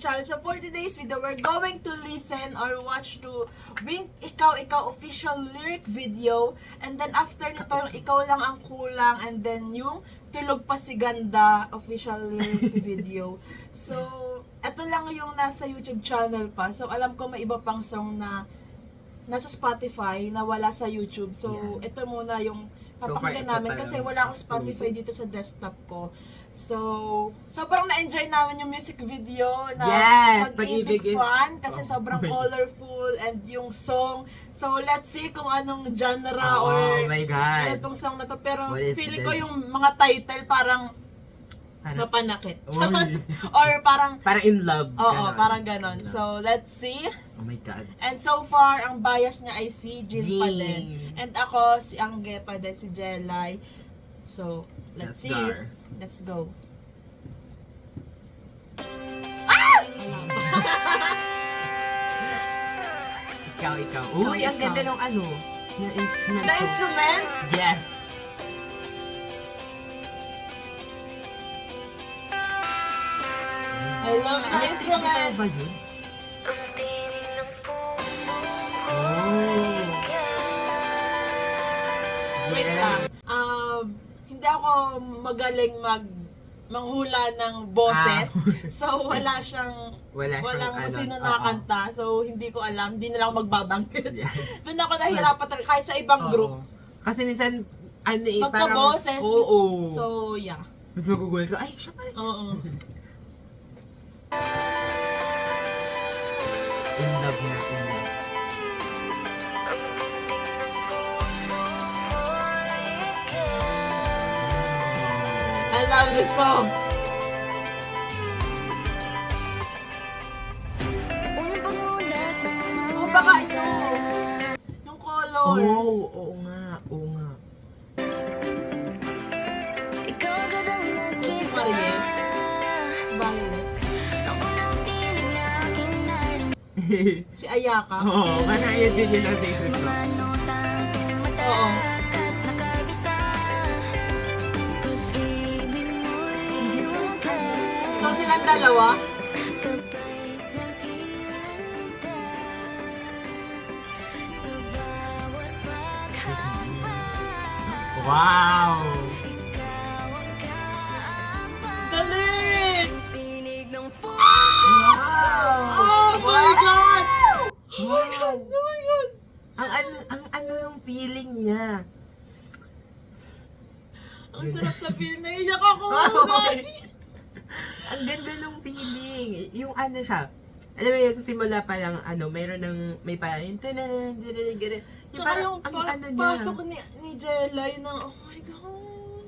channel. So for today's video, we're going to listen or watch to Wink Ikaw Ikaw official lyric video. And then after nito, yung Ikaw Lang Ang Kulang. And then yung Tulog Pa Si Ganda official lyric video. So, eto lang yung nasa YouTube channel pa. So, alam ko may iba pang song na nasa Spotify na wala sa YouTube. So, ito muna yung papakinggan namin kasi wala akong Spotify dito sa desktop ko. So, sobrang na-enjoy namin yung music video na Pag-ibig fan kasi sobrang colorful and yung song. So, let's see kung anong genre or ano tong song na to. Pero feeling ko yung mga title parang mapanakit. Or parang in love. Oo, parang ganon. So, let's see. Oh my God. And so far, ang bias niya ay si Jin pa din. And ako, si Angge pa din, si Jelay. So, let's see. Let's go. Ah! Ikaw. Uy, ang ganda ng ano, ng instrument. The instrument? Yes. I love the instrument. Ba yun? Wait lang. Hindi ako magaling manghula ng boses. So, walang sino nakanta. So, hindi ko alam. Hindi na lang magbabanggit. Doon ako nahirapan talaga kahit sa ibang group. Kasi minsan, magka-boses. Oo. So, yeah. Mas magugul ko, ay, siya pa. Oo. In love na, in love. I love this song. Oh, baka ito. Yung color. Oo nga. Ito si Mariel. Violet. Si Ayaka. Oo, manayad din yun ang favorite ko. Oo. So, silang dalawa? Wow! The lyrics! Wow! Oh my God! Oh my God! Oh my God! Ang ano yung feeling niya. Ang sarap sa feeling. Naiyak ako! Guys! Ang ganda ng feeling. Yung ano siya. Alam mo yun, sa simula pa lang, mayroon ng, may pa, yung gano'n. Tsaka yung pasok ni Jelay na, oh my God.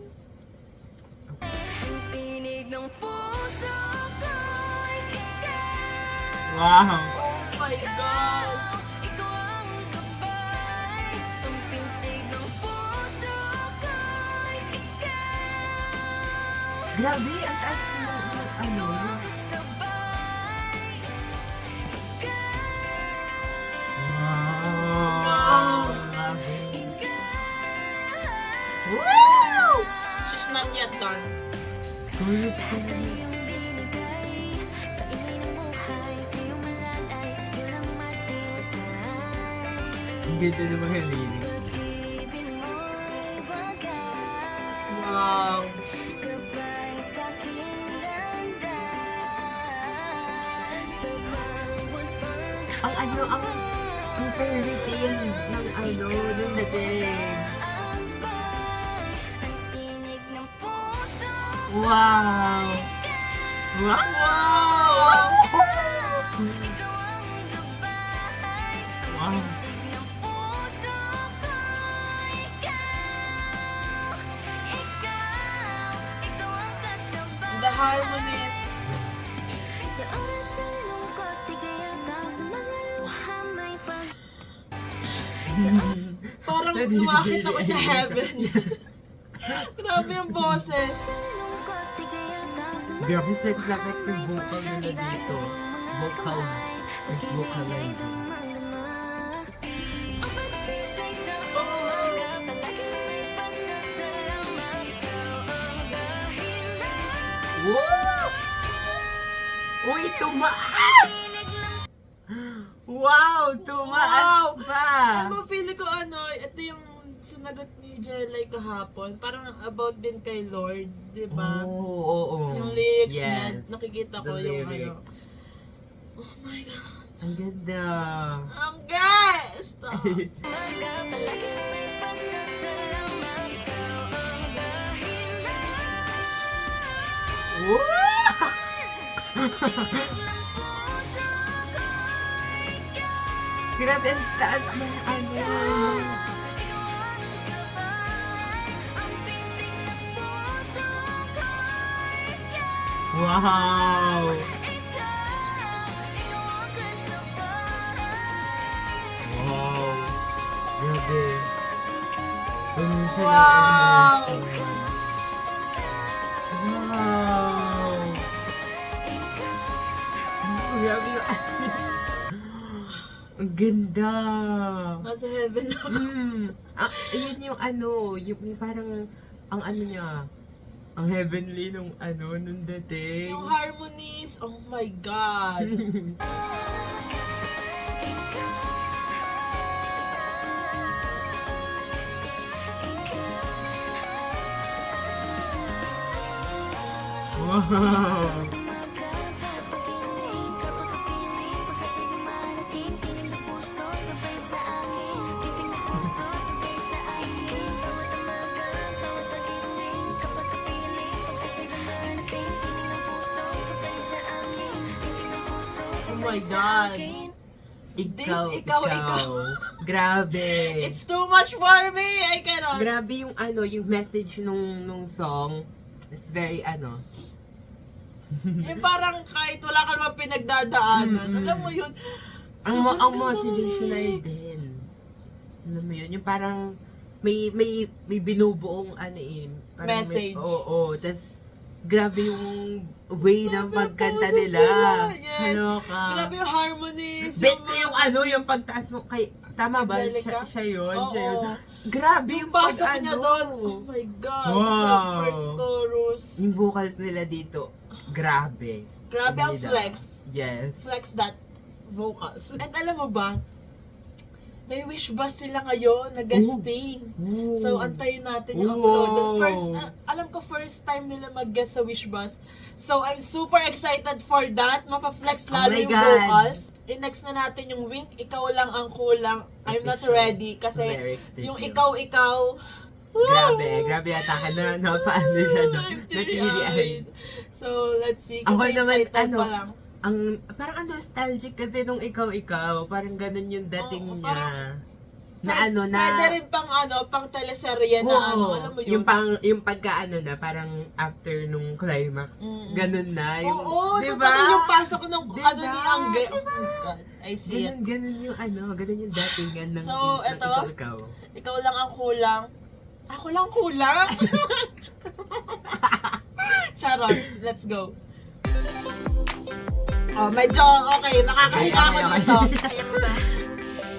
Wow! Oh my God. Grabe, ang taas ng ano. Wow! Wow! She's not yet done. Ang ganda ng mga lyrics. Wow! Ang fairy tale ng ng dating. Wow! Wow! Wow! Wow! The harmonies. Parang lumakit ako sa heaven. Grabe yung boses. Grabe flex yung vocal nila dito. Vocal. It's vocalizing. Woo! Uy, tumaas! Wow, tumaas pa! Ano, feeling ko ito yung sunagot ni Jelay kahapon. Parang about din kay Lord, di ba? Oo. Yung lyrics niya, Yes. nakikita ko The yung lyrics. Oh my God. Ang ganda. Ang guys! Grabe, ang taas ng ano. Wow! Wow! Grabe. Ganun siya ng Wow! emotion. Wow! Grabe yung Ang ganda! Nasa heaven ako. Yun yung yung parang, ang niya, ang heavenly nung nung dating. Yung harmonies, oh my God. Wow! Oh my God. Ikaw. ikaw. Grabe. It's too much for me. I cannot. Grabe yung yung message nung song. It's very Parang kahit wala ka naman pinagdadaanan. Alam mo yun. ang sobrang ganda ng motivational lyrics. din. Alam mo yun, yung parang may binubuong parang Message. Oo. Tas grabe yung way ng pagkanta Pagkaposes nila. Yes. Kaloka. Grabe yung harmonies. Bet ko yung yung pagtaas mo kay tama ba? Angelica? Siya yun? Oo. Siya yun. Grabe Yung yung pasok niya doon. Oh my God. Sa Wow. first chorus. Yung vocals nila dito, grabe. Grabe ang Nila. flex. Yes. Flex that vocals. And alam mo ba, may wish ba sila ngayon na guesting? Ooh. So, antayin natin yung Wow. upload. Alam ko first time nila mag-guest sa Wish Bus. So, I'm super excited for that. Mapa-flex Oh lalo my yung God. vocals. I-next na natin yung Wink, Ikaw Lang Ang Kulang. I'm not Official ready. Kasi lyric yung video. Ikaw. Grabe yata ka na paano siya doon. I'm Natiri teary-eyed. So, let's see. Ako Kasi naman, title pa lang. parang nostalgic kasi nung ikaw, parang ganun yung dating Oo, niya. parang- Na Pwede rin pang teleserye na Oo, alam mo yun? yung pagka na, parang after nung climax, ganun na. Yung, Oo, diba? totoo yung pasok ng Diba? ni Angge. Oh my God, I see it. Ganun yung ganun yung datingan ng, So, ng eto. ikaw. Ikaw lang ang kulang. Ako lang kulang? Charot, let's go. Oh, medyo okay, makakahiga ako Okay. dito. Alam mo ba,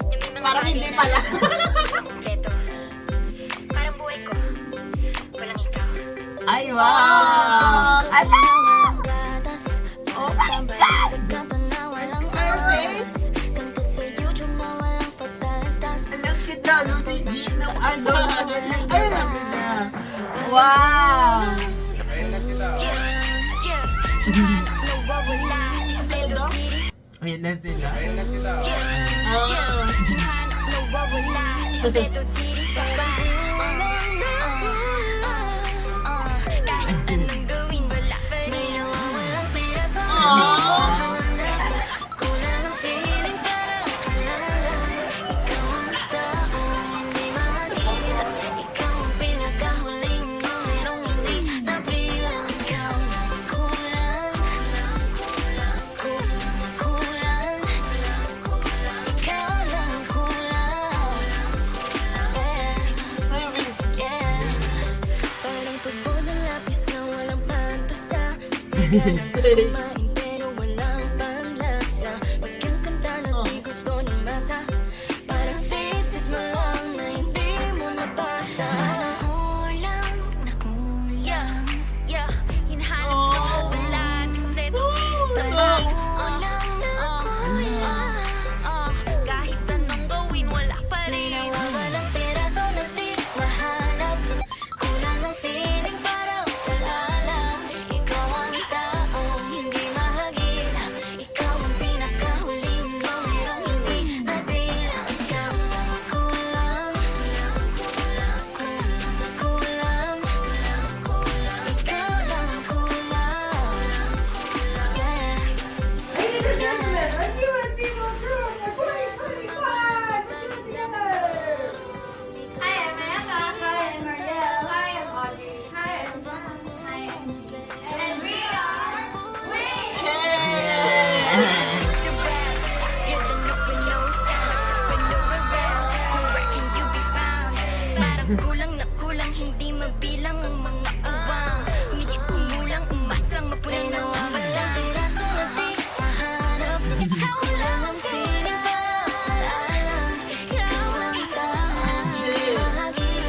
yung may mga Parang bagay hindi na pala. kompleto. Parang buhay ko. Walang ikaw. Ay, wow! Ala! Oh my God! Her face? Alam kita, legit ng Ayun. Wow! Ayan na sila. Pero walang panlasa. Pagkakanta na di gusto ng masa. Parang thesis mo lang na hindi mo nabasa. Kulang na kulang. Yeah, hinahanap ko wala. Di kompleto sa the rest. You're the note with no sound, with nowhere else. Nowhere can you be found. Parang kulang na kulang, hindi mabilang ang mga uwang. Humigit kumulang, umasang mapulang na wawalang. Piraso na di mahanap, ikaw lang ang feeling parang ikaw ang tanging mahagil.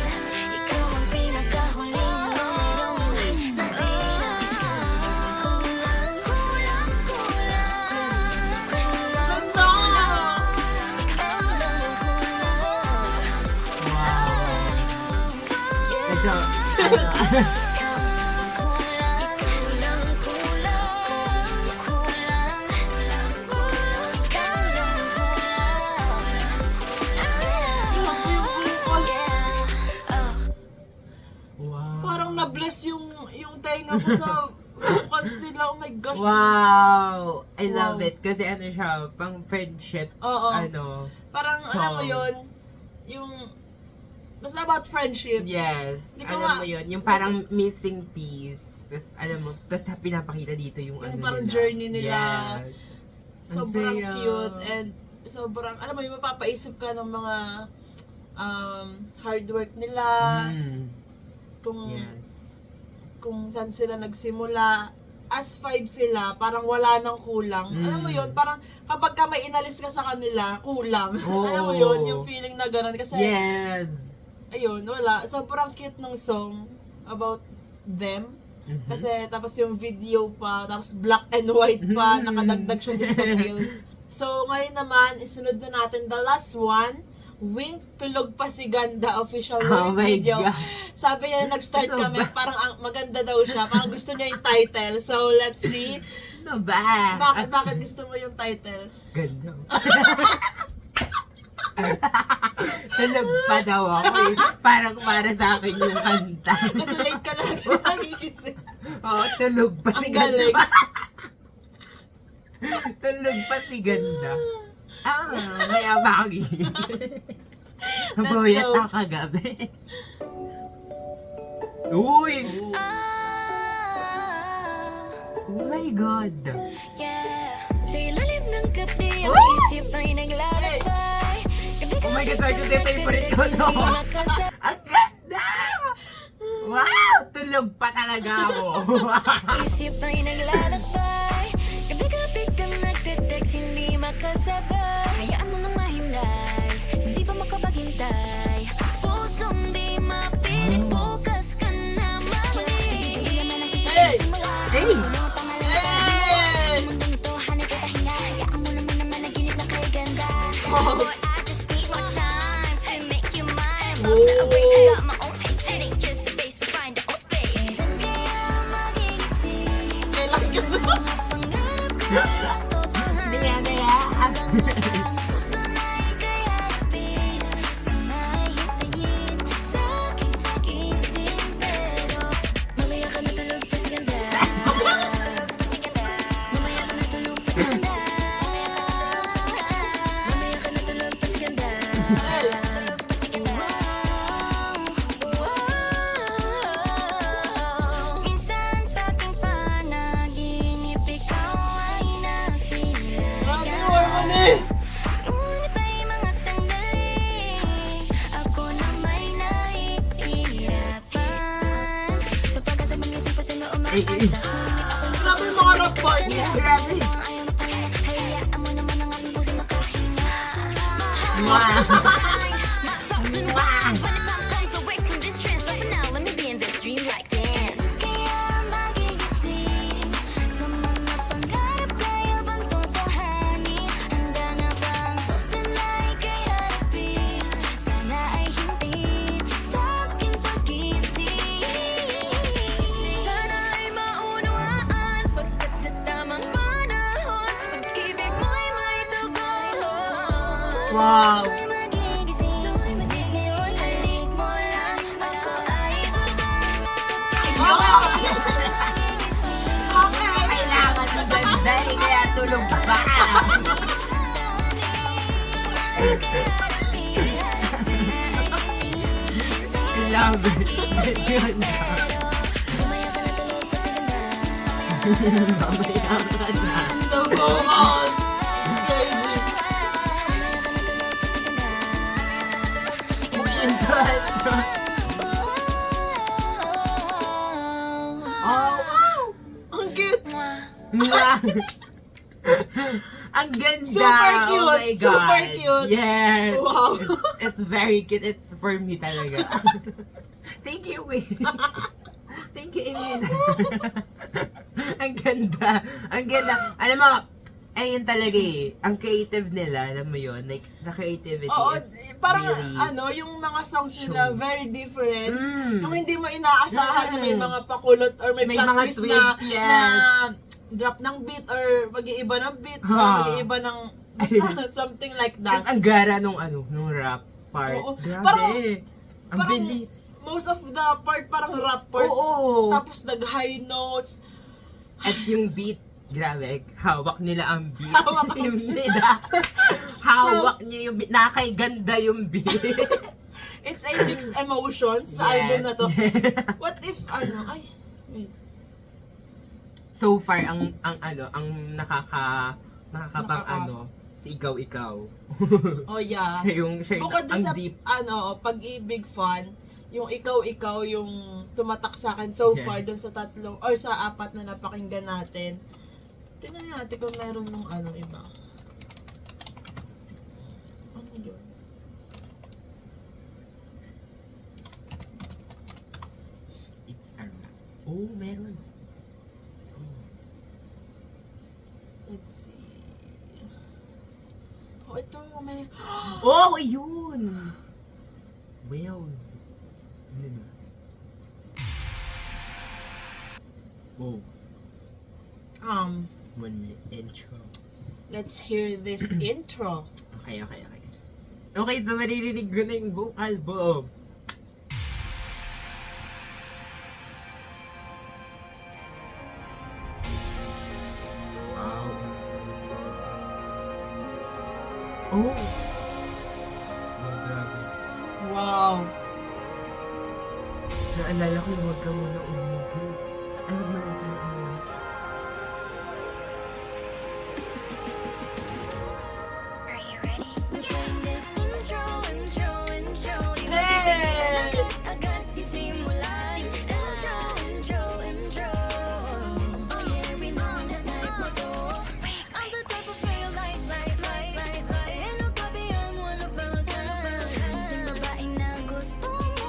Ikaw ang pinakahuling mayroong nabilang. Kulang, kulang, kulang, kulang. Ikaw lang ang kulang. Ito, wow. Parang na-bless yung tenga ko sa vocals nila. Oh my gosh. Wow! I Wow. love it. Kasi ano siya, pang friendship, Oo. ano. Parang alam mo Song. yun, yung basta about friendship. Yes. Di ko Alam ma- mo yun, yung parang missing piece. Tapos, alam mo, tapos pinapakita dito yung Yung ano parang nila. journey nila. Yes. Ang Sobrang saya. cute and sobrang, alam mo yung mapapaisip ka ng mga hard work nila, kung Yes. kung saan sila nagsimula. As 5 sila, parang wala nang kulang. Alam mo yun, parang kapag ka may inalis ka sa kanila, kulang. Oo. Alam mo yun, yung feeling na gano'n. Kasi, Yes. ayun, wala. Sobrang cute ng song about them. Kasi tapos yung video pa, tapos black and white pa, nakadagdag siya dun sa feels. So, ngayon naman, isunod na natin the last one. Wink, Tulog Pa Si Ganda official Oh my video. God. Sabi niya, nag-start Ano kami, ba? parang maganda daw siya. Parang gusto niya yung title. So, let's see. Ano ba? Bakit gusto mo yung title? Ganda. Tulog pa daw ako eh. Parang para sa akin yung kanta. Kasi late ka lang nagigising. Oo, tulog pa si Ang galing. ganda. Tulog pa si ganda. May abagi. Napuyat go. ako kagabi. Uy! Oh my God! Sa ilalim ng gabi, ang Uy! isip ay naglalakbay. Oh my God, sorry, ito yung favorite ko, no? Ang ganda! Wow! Tulog pa talaga ako. Isip ay naglalakbay. Gabi-gabi kang nagte-text, hindi makasabay. Hayaan mo nang mahimlay, hindi pa makapaghintay. Pusong di mapilit, bukas ka na mali. Hindi naman ang gusto Hey! simula. Hey! Mga pangalan na Hey! sa mundong ito, hanap ka pahinga. Hayaan mo naman na managinip na kay ganda. Oh. Boy, I just need more time to make you mine. Love's not a race, I got my own pace. It ain't just a face, we find our own space. Kailan kaya magigising? Kailan ka na? Mga pangarap ko ang totohanin. Ang puso na ikayapin. Sana'y hintayin sa aking pag-isip. Pero mamaya ka natulog pa sa ganda. Mamaya ka natulog pa sa ganda. Mamaya ka natulog pa sa ganda. Minsan sa aking panaginip, ikaw ay Grabe, nasilayan. harmonies! Ngunit may mga sandali, ako na may nahihirapan. Sa pag-asa mga isip sa loob umaasa. Ngunit ako Grabe yung mga rap part niya. Grabe. lang ayaw mapahinga. Hayaan mo naman ang aking puso makahinga. Wow! My thoughts and why when the time comes away from this trance. But for now, let me be in this dreamlike dance. Kaya magigising sa mga pangarap, kaya bang totohanin? Handa na bang puso na ikayapin? Sana ay hintayin sa aking pag-isip. Sana ay maunawaan pagkat sa tamang panahon, pag-ibig mo'y may tugon. Wow. Ako'y magigising, ngayon halik mo lang, ako ay Kailangan ni ganda eh, kaya tulog pa. Love it. Yun na. Mamaya ka natulog pa sa ganda. Mamaya ka na. The vocals! Ang ganda! Super Oh cute! my God! Super cute! Yes! Wow. It's very cute. It's for me talaga. Thank you, Wait. Thank you, Emina. Ang ganda. Ang ganda. Alam mo, ayun talaga eh. Ang creative nila, alam mo yun, like, the creativity Oo, is parang really... yung mga songs nila Sure. very different. Mm. Yung hindi mo inaasahan na may mga pakulot or may May plot mga twist twist, na, yes. na drop ng beat or mag-iiba ng beat or Ha. mag-iiba ng basta something like Tapos that. ang gara nung rap part. Oo. Grabe. Parang- ang parang bilis. most of the part parang rap part. Oo. Tapos nag-high notes. At yung beat, grabe, hawak nila ang beat. Hawak ang yung nila. Hawak niya yung beat. Nakakaganda yung beat. It's a mixed emotions sa album na to. What if, wait. So far, ang nakakapang Nakaka- si Ikaw. Oh yeah. siya yung Bukod dun ang sa, deep. pag-ibig fan, yung ikaw yung tumatak sa akin so Yeah. far dun sa tatlong, or sa apat na napakinggan natin. Tingnan natin kung meron nung iba. Ano yun? It's a rap. Oh, meron. Let's see. Oh, ito may... Oh, ayun! Wales. Ano na? Oh, one intro. Let's hear this intro. Okay. Okay, so maririnig ko na yung buong album. Wow. Oh! Oh, grabe. Wow. Naalala ko yung wag ka muna umuwi. Ay, wag muna tayo umuwi. Are you ready? Let's play this intro. Hey! Agad sisimulan. Intro. Oh yeah, we know that type mo to. I'm the type of player like. And no copy, I'm one of a kind. Simpleng babaeng na gusto mo.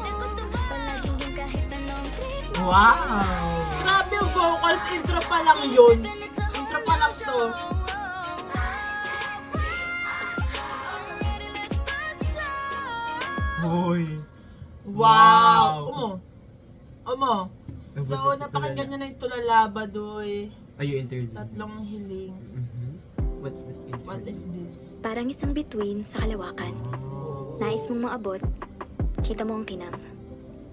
Palaging game kahit anong trip mo. Wow! Grabe yung vocals, intro pa lang yun. Intro pa lang to. Hoy! Wow! Omo. So, Nabutas napakinggan tulala. nyo na yung Tulalabadoy. Ay, yung interlude. Tatlong hiling. Mhm. What's this interlude? What is this? Parang isang bituin sa kalawakan. Oh. Nais mong maabot, kita mo ang kinang.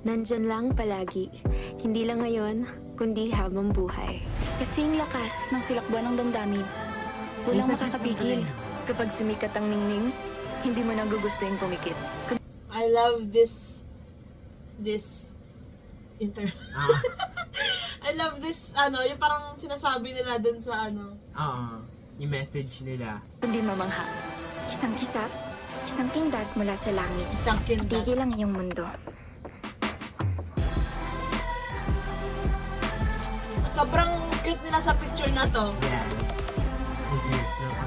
Nandyan lang palagi, hindi lang ngayon, kundi habang buhay. Kasing lakas ng silakbuan ng damdamin. Walang Ang sakit makakapigil. Kapag sumikat ang ningning, hindi mo nagugusto yung pumikit. I love this Ah, I love this, yung parang sinasabi nila dun sa yung message nila. Kundi mamangha. Isang hisap, isang kindag mula sa langit. isang kindat. Tigil ang iyong mundo. Sobrang cute nila sa picture na to. Yeah. Confused na ako.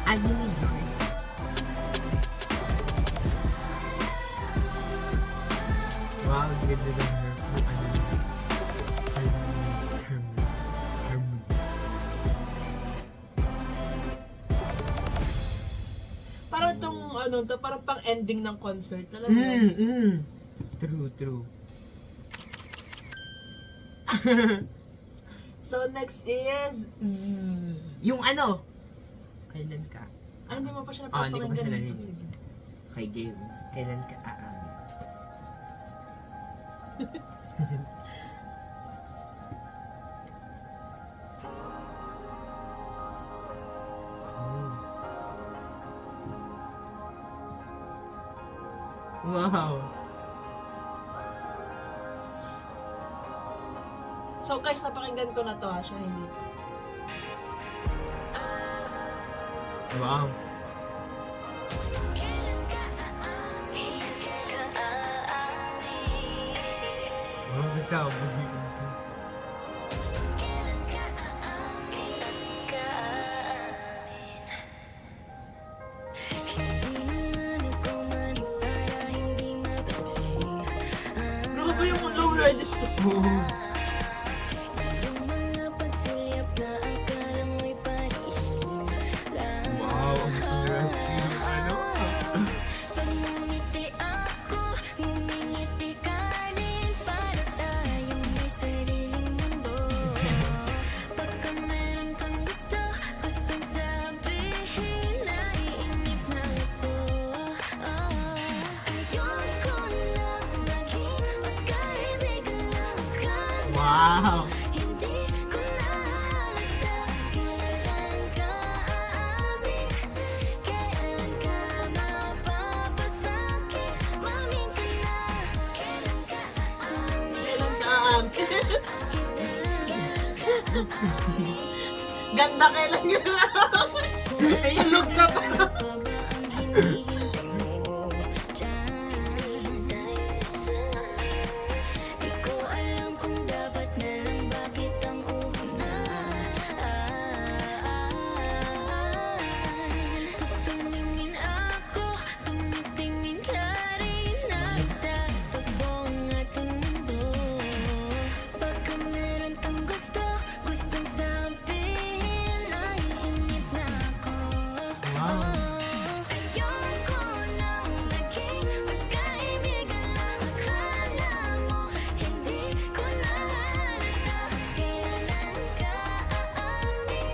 Ano yun? Wow, ang ganda ng Parang parang pang ending ng concert. Alam mo yun? True. So, next is... Yung kailan ka? hindi mo pa siya Hindi ko pa siya napapakinggan. narinig. Sige. Kay Game, kailan ka aamin? Wow. So guys, napakinggan ko na to siya hindi. Wow. Oh, basta ako. enjoy this too. Yung mga pagsulyap na akala mo'y palihim lang. Wow, ang rasing ano. Pag ngumiti ako, ngumingiti ka rin. Para tayong may sariling mundo. Pagka meron kang gusto, gustong sabihin, naiinip na ako. Ayoko lang maging magkaibigan lang ka. Wow. Hindi ko na halata kailan ka aamin, kailan ka mapapasakit, mamin ka na, kailan ka aamin, Kailan ka Ganda kailan ka Tulog ka pa. pa ba ang hinihintay mo dyan? Di ko alam kung dapat na lang bakit ang una. Pag tumingin ako, tumitingin ka rin. Nagtatagpo ang ating mundo. Pagka meron kang gusto, gustong sabihin, naiinip na ako. Wow. Ayoko nang naging magkaibigan lang. Akala mo, hindi ko na halata kailan ka aamin,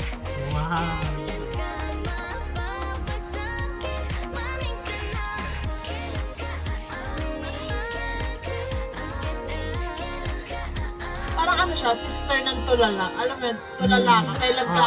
Wow. kailan ka mapapasakit, mamin ka na, kailan ka aamin, kailan ka Parang ano siya, sister ng tulala. Alam mo yun, tulala ka, kailan ka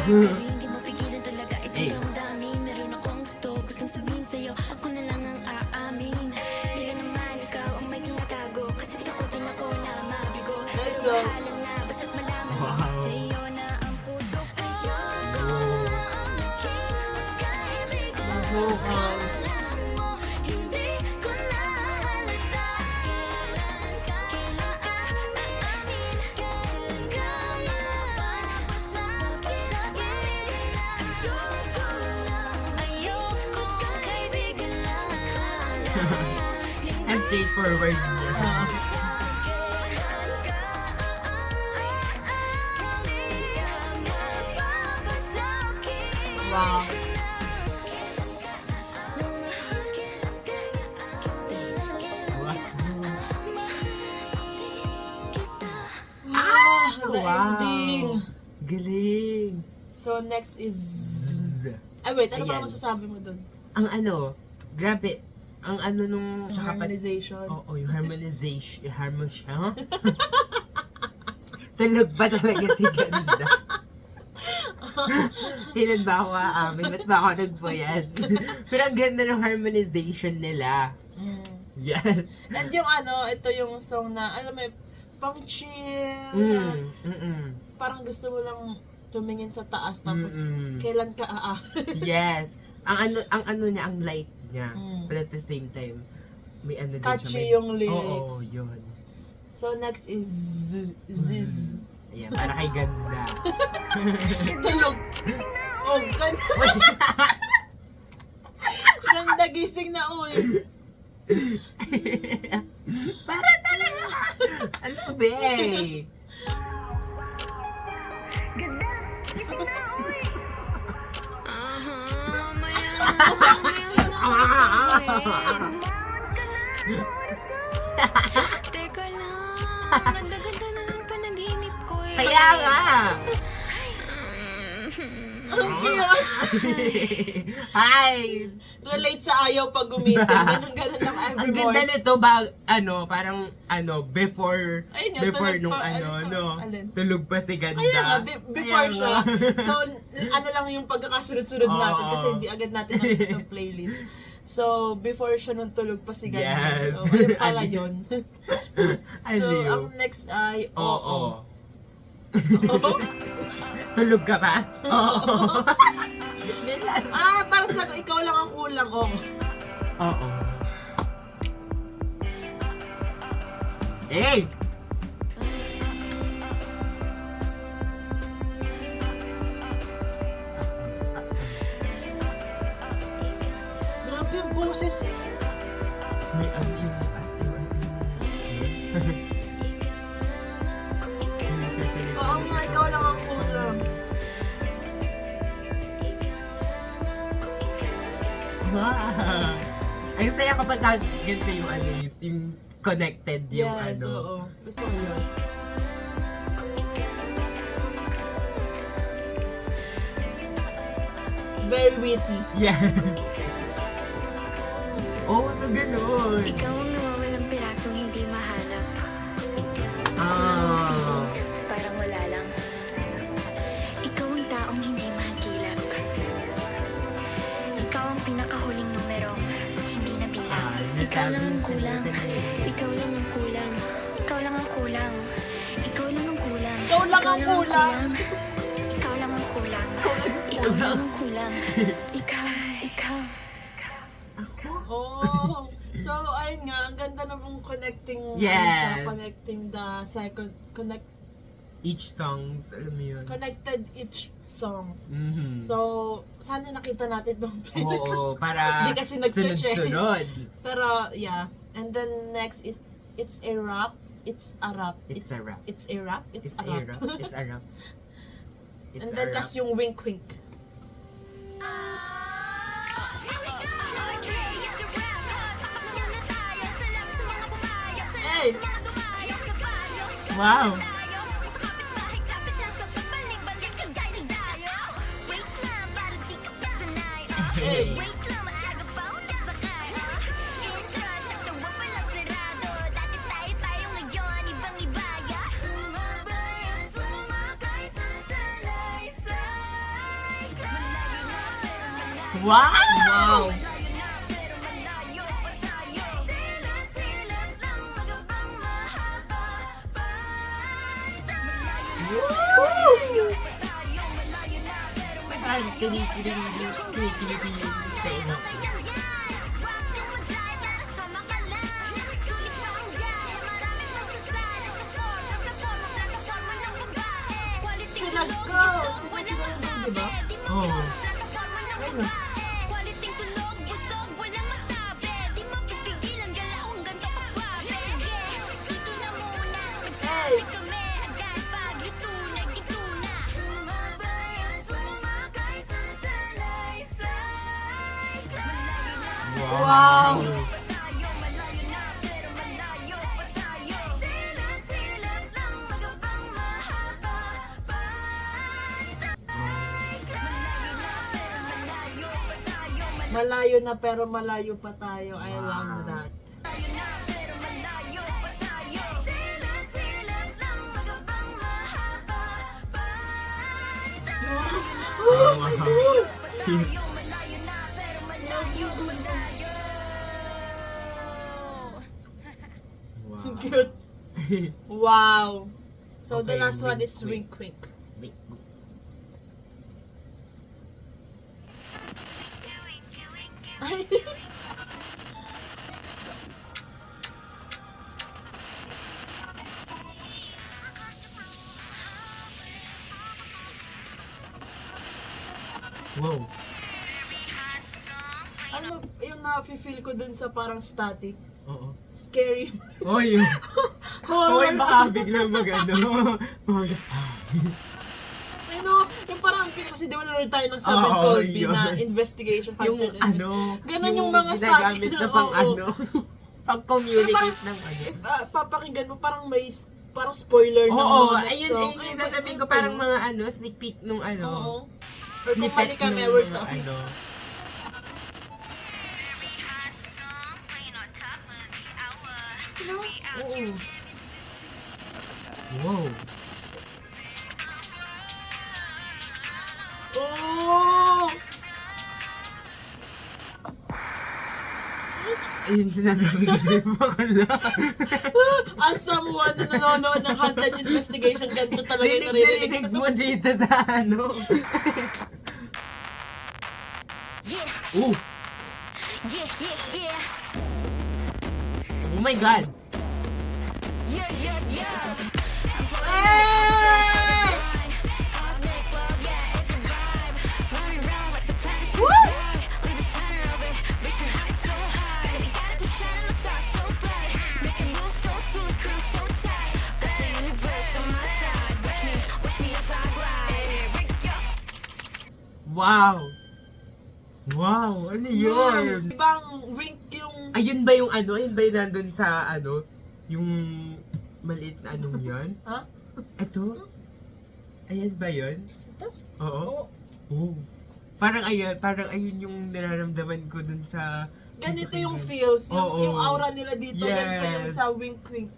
Hindi mapigilan talaga itong damdamin. Meron akong gusto, gustong sabihin sa'yo. Ako na lang ang aamin. Di lang naman ikaw ang may tinatago. Kasi takot din ako na mabigo. Let's Pero go. bahala na, basta't malaman mo Wow. sa'yo na ang puso ko. Ayoko na ang naging magkaibigan. vocals. Alam mo, hindi ko na halata kailan ka aamin, kailan ka mapapasakit. Ayoko kaibigan lang. Ang straightforward niya. Wow. Ah, the Wow. ending. Galing. So next is... Zzz. Ay wait, ano ba Ayan. masasabi mo dun? Ang ano, grabe. Ang ano nung... Yung tsaka pa- harmonization. Oo, yung harmonization. Huh? Tulog ba talaga si Ganda? Kailan ba ako aamin? Ba't ba ako nagpuyad? Pero ang ganda ng harmonization nila. Mm. Yes. And yung ano, ito yung song na, alam mo, pang chill. na Parang gusto mo lang tumingin sa taas tapos Mm-mm. kailan ka Yes. Ang ano niya, ang light niya. Mm. But at the same time, may ano din Catchy siya. yung lyrics. Oo, yun. So next is Ziz. Ayan, para kay Ganda. Tulog. Oh, ganda. Ganda gising na uy. Para talaga. Ano be? Teka lang, ganda-ganda na ng panaginip ko eh. Kaya nga. Ang cute. Hi. Relate sa ayaw pag gumising. Ganun lang every Ang ganda morning. nito parang before Ayun yun, before tulog nung pa, ano, ano to? no. Alin? Tulog pa si Ganda. Kaya nga, before Kaya siya. nga. So, ano lang yung pagkakasunod-sunod natin Oo. kasi hindi agad natin nakita yung playlist. So, before siya nung tulog pa si Ganda. Yes. So, ayun pala Aliw. yun. So, Aliw. ang next ay Oo. Oo. Tulog ka pa? Oo. Ah, para sa ikaw lang ang kulang. Oo. Oo. Hey! Grabe yung boses. May ano yung... Tama! Ang saya kapag ganito yung ano, yung connected yung Yes, ano. oo. Gusto ko yun. Very witty. Yeah. Oh, so ganun. Ikaw ang nawawalang pirasong hindi mahanap. Ah. Parang wala lang. Ikaw ang taong hindi mahagilap. Ikaw ang pinakahuling numerong hindi nabilang. Ikaw lang ang kulang. Ikaw lang ang kulang. Ikaw lang ang kulang. Ikaw lang ang kulang. Ikaw lang ang kulang. Ikaw lang ang kulang. Ikaw lang ang kulang. Ikaw. Oh. So, ayun nga, ang ganda na pong connecting, Yes. connecting the second, Each songs, alam mo yun. connected each songs. Mhm. So, sana nakita natin itong playlist. Oo, para Di kasi nag-search eh. sunod-sunod. Pero, yeah. And then next is, it's a rap. It's a rap. It's a rap. It's a rap. It's a a rap. rap. It's a rap. It's And a then rap. last yung wink wink. Hey! Wow! Hey! Wow! Wow! Ay, kinikilig tayo na. Sinag ko! Sinag ko, di ba? Oo. Ayun na. Hey! Wow! Malayo na pero malayo pa tayo. I love that. Wow. Wow. Cute. Wow. So the Okay, last one wink, is wink. wink wink. Wait. Ay. Wow. Ano yung na-feel ko dun sa parang static? Oo. Scary. Oh, yun. Horror. Hoy, baka biglang mag-ano. Ano, yung parang kasi di ba nanonood tayo ng Sam and Oo, Colby yun. na investigation Yung hunted. ano. Ganon yung mga ginagamit static na na, pang oo. ano. Pag-communicate ng ano. If papakinggan mo, parang may parang spoiler ng Oo, mga next ayun, song. ayun yung sasabihin ko. Parang mga ano, sneak peek nung ano. Oo. Or kung Snippet mali ka, nung ever mga song. ano. Oo. Wow. Oh! Ayun sinasabi ko sa'yo, bakala. As someone na nanonood ng Haunted Investigation, ganito talaga yung naririnig. Narinig mo dito sa ano. Yeah, Oh, yeah, yeah, yeah, oh my God. yeah, yeah, yeah. Hey! Cosmic club, yeah, it's a vibe. Running around like the planets in Woo! the sky. We the center of it, reaching heights so high. We got the shine, the stars so bright. Making moves so smooth, cruise so tight. Got the universe on my side. Watch me as I glide. Hey, Rick, yo. Wow. Wow, ano yun? Ibang wink yung... Ayun ba yung ano? Ayun ba yung nandun sa ano? Yung maliit na anong yun? Ha? Ito? Ayan ba yun? Ito? Oo. Oo. Oh. Parang ayun yung nararamdaman ko dun sa... Ganito yung feels, Oo. yung aura nila dito, ganito yung Yes. sa wink-wink.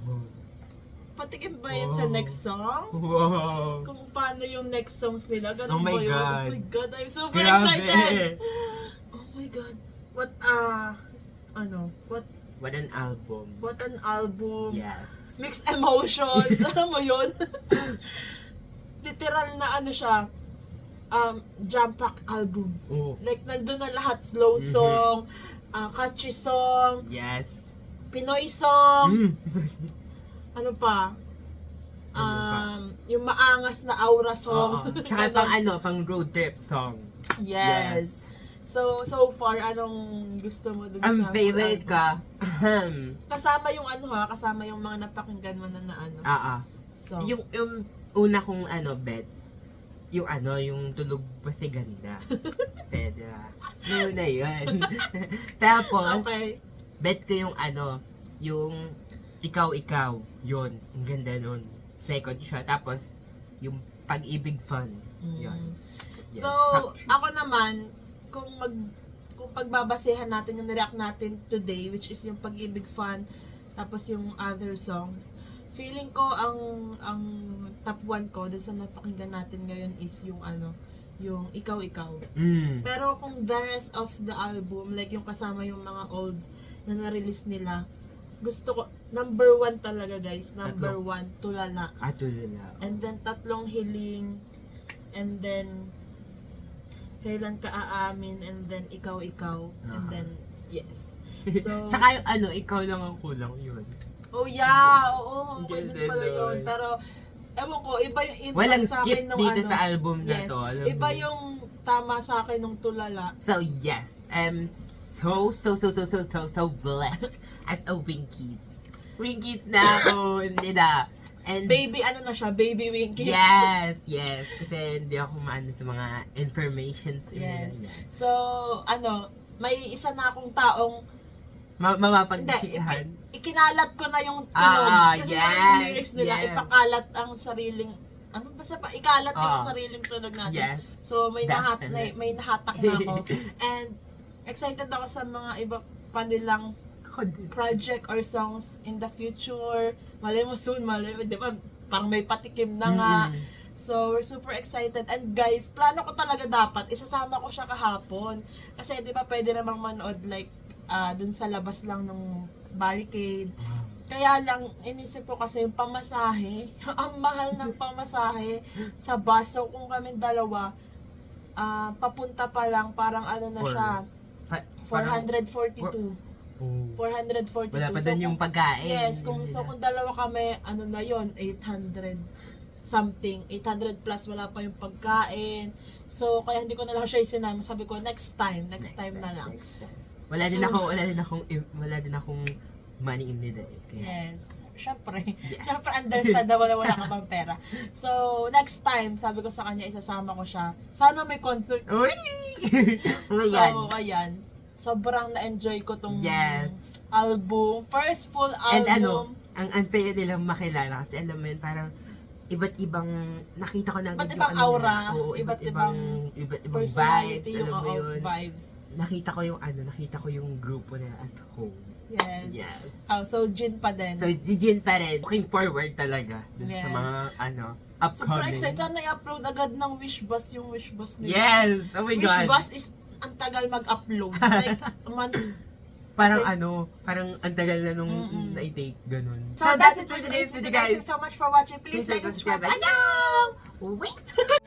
Oh. Patikim ba yan Wow. sa next song? Wow. Kung paano yung next songs nila, ganun Oh my ba yun? God. Oh my God, I'm super Grabe. excited! Oh my God. What What an album. an album. Yes. Mixed emotions. Alam mo yun? Literal na ano siya, jam-pack album. Oh. Like, nandun na lahat. Slow song, catchy song, Yes. Pinoy song, Mm. ano pa? Ano Yung maangas na aura Oo. song. Tsaka pang road trip song. Yes. So far, anong gusto mo dun Ang sa favorite album? ka. Kasama yung kasama yung mga napakinggan mo na ano. So, Yung una kong bet, yung tulog pa si ganda. Diba? Noon na yun. Tapos, okay. bet ko yung yung ikaw, yun. Ang ganda nun. Second siya. Tapos, yung pag-ibig fun. Yun. So, ako naman, kung pagbabasehan natin yung react natin today, which is yung Pag-ibig Fan, tapos yung other songs, feeling ko ang top 1 ko dun sa napakinggan natin ngayon is yung yung Ikaw. Mm. Pero kung the rest of the album, like yung kasama yung mga old na na-release nila, gusto ko, number 1 talaga guys, number 1, Tulala. Tulala. And then, Tatlong Hiling. And then, Kailan Ka Aamin. And then, Ikaw. And then, yes. So, Tsaka yung ikaw lang ang kulang yun. oh yeah, oo, okay Ganda din pala yun. nun. Pero, ewan ko, iba yung iba Walang sa skip akin nung dito sa album na yes, to. Alam iba mo. yung tama sa akin nung Tulala. So yes, I'm so blessed as a Winkies. Winkies na ako, hindi na. And Baby, ano na siya? Baby Winkies. yes. Kasi hindi ako maano sa mga information. Yes. So, may isa na akong taong Mapapagchihan. ikinalat ko na yung tunod. Kasi yes, yung lyrics nila, yes. ipakalat ang sariling, basta pa, ikalat yung Oo. sariling tunog natin. Yes. So, may Definitely. nahatak na ako. And, excited ako sa mga iba pa nilang Ako din. project or songs in the future. Malay mo soon, di ba? Parang may patikim na nga. So, we're super excited. And guys, plano ko talaga dapat, isasama ko siya kahapon. Kasi, di ba, pwede namang manood like, dun sa labas lang ng barricade. Kaya lang, inisip ko kasi yung pamasahe, ang mahal ng pamasahe sa bus. So, kung kami dalawa, papunta pa lang, parang na siya, 442. 442. Wala pa So, doon yung pagkain. Yes, kung dalawa kami, na yon 800 something. 800 plus, wala pa yung pagkain. So, kaya hindi ko na lang siya isinama. Sabi ko, next time na lang. Wala din akong money in the day. Kaya, Yes. Syempre. Yes. Syempre, understandable na wala ka pang pera. So, next time, sabi ko sa kanya, isasama ko siya. Sana may concert. Uy! Oh my God. So, ayan. Sobrang na-enjoy ko tong Yes. album. First full And album. ang saya nilang makilala kasi alam mo yun, parang iba't ibang nakita ko na Iba't agad ibang yung aura, oo, iba't ibang vibes, personality, alam yung mo yun. vibes. Nakita ko yung grupo na as whole. Yes. Yes. Oh, so, Jin pa din. So, si Jin pa rin. Looking forward talaga dun sa Yes. mga, Super upcoming. excited. Sana i-upload agad ng Wishbus yung Wishbus nila. Yes! Oh my God! Wishbus is ang tagal mag-upload. Like, months. Parang Kasi- parang ang tagal na nung na-take, ganun. So, that's it for today's video, guys. Thank you so much for watching. Please like and subscribe. Annyeong! Wait!